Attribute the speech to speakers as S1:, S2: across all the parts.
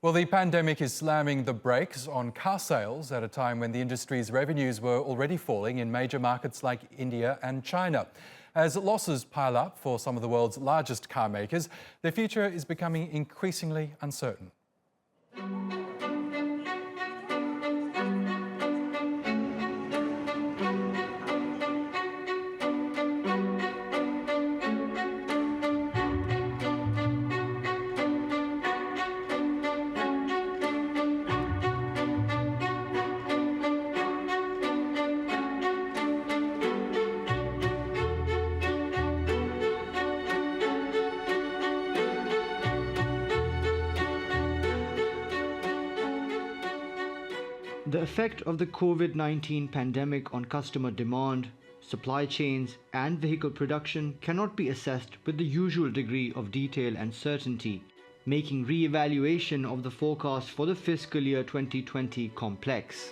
S1: Well, the pandemic is slamming the brakes on car sales at a time when the industry's revenues were already falling in major markets like India and China. As losses pile up for some of the world's largest car makers, their future is becoming increasingly uncertain.
S2: The effect of the COVID-19 pandemic on customer demand, supply chains, and vehicle production cannot be assessed with the usual degree of detail and certainty, making re-evaluation of the forecast for the fiscal year 2020 complex.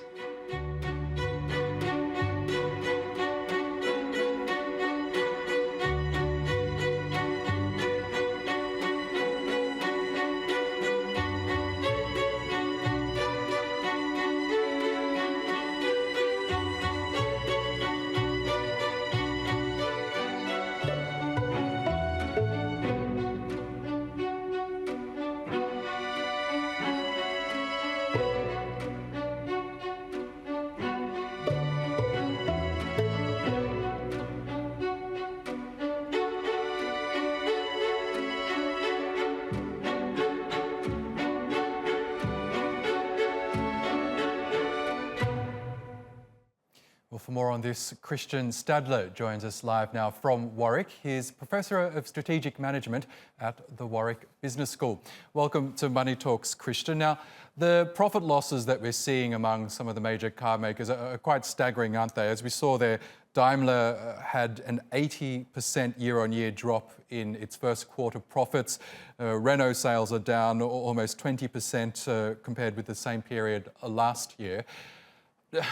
S2: Well, for more on this, Christian Stadler joins us live now from Warwick. He's Professor of Strategic Management at the Warwick Business School. Welcome to Money Talks, Christian. Now, the profit losses that we're seeing among some of the major car makers are quite staggering, aren't they? As we saw there, Daimler had an 80% year-on-year drop in its first quarter profits. Renault sales are down almost 20% compared with the same period last year.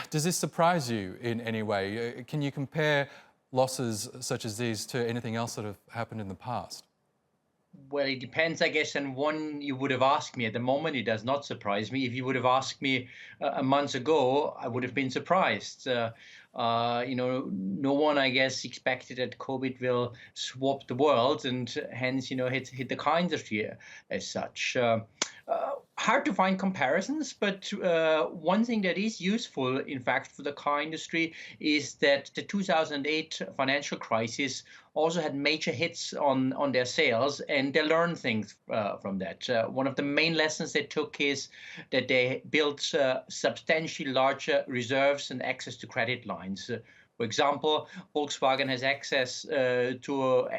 S2: Does this surprise you in any way? Can you compare losses such as these to anything else that have happened in the past?
S3: Well, it depends, I guess, on one you would have asked me. At the moment, it does not surprise me. If you would have asked me a month ago, I would have been surprised. No one, I guess, expected that COVID will swap the world and hence, hit the car industry as such. Hard to find comparisons, but one thing that is useful, in fact, for the car industry is that the 2008 financial crisis also had major hits on their sales, and they learned things from that. One of the main lessons they took is that they built substantially larger reserves and access to credit lines. For example, Volkswagen has access to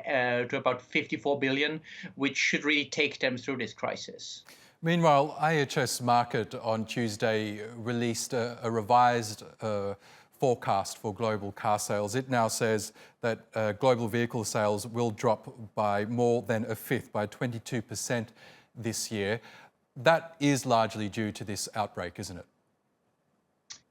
S3: about 54 billion, which should really take them through this crisis.
S1: Meanwhile, IHS Markit on Tuesday released a revised forecast for global car sales. It now says that global vehicle sales will drop by more than a fifth, by 22% this year. That is largely due to this outbreak, isn't it?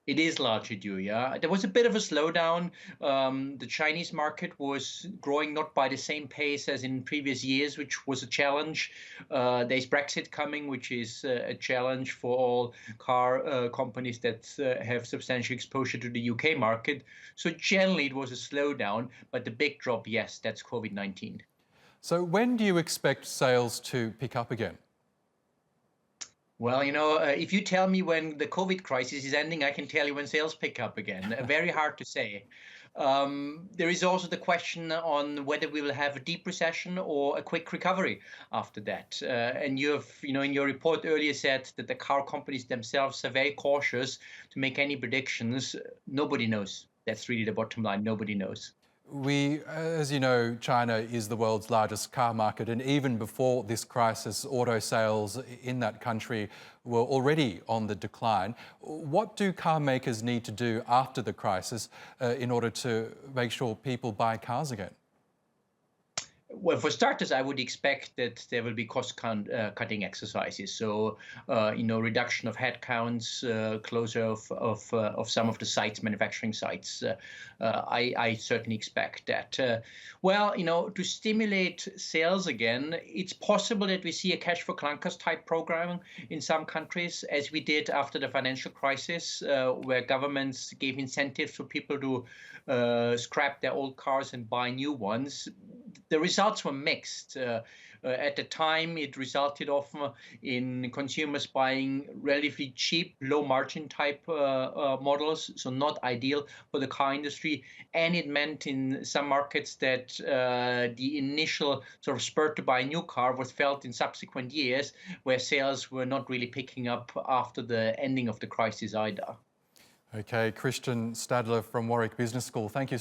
S3: It is largely due, yeah. There was a bit of a slowdown. The Chinese market was growing not by the same pace as in previous years, which was a challenge. There's Brexit coming, which is a challenge for all car companies that have substantial exposure to the UK market. So generally, it was a slowdown, but the big drop, yes, that's COVID-19.
S1: So when do you expect sales to pick up again?
S3: Well, if you tell me when the COVID crisis is ending, I can tell you when sales pick up again. Very hard to say. There is also the question on whether we will have a deep recession or a quick recovery after that. And you have, in your report earlier said that the car companies themselves are very cautious to make any predictions. Nobody knows. That's really the bottom line. Nobody knows.
S1: As you know, China is the world's largest car market, and even before this crisis, auto sales in that country were already on the decline. What do car makers need to do after the crisis in order to make sure people buy cars again?
S3: Well, for starters, I would expect that there will be cutting exercises. So, reduction of headcounts, closure of some of the sites, manufacturing sites. I certainly expect that. To stimulate sales again, it's possible that we see a cash for clunkers type program in some countries, as we did after the financial crisis, where governments gave incentives for people to scrap their old cars and buy new ones. The results were mixed. At the time, it resulted often in consumers buying relatively cheap, low-margin type models, so not ideal for the car industry. And it meant in some markets that the initial sort of spur to buy a new car was felt in subsequent years, where sales were not really picking up after the ending of the crisis either.
S1: Okay, Christian Stadler from Warwick Business School, thank you.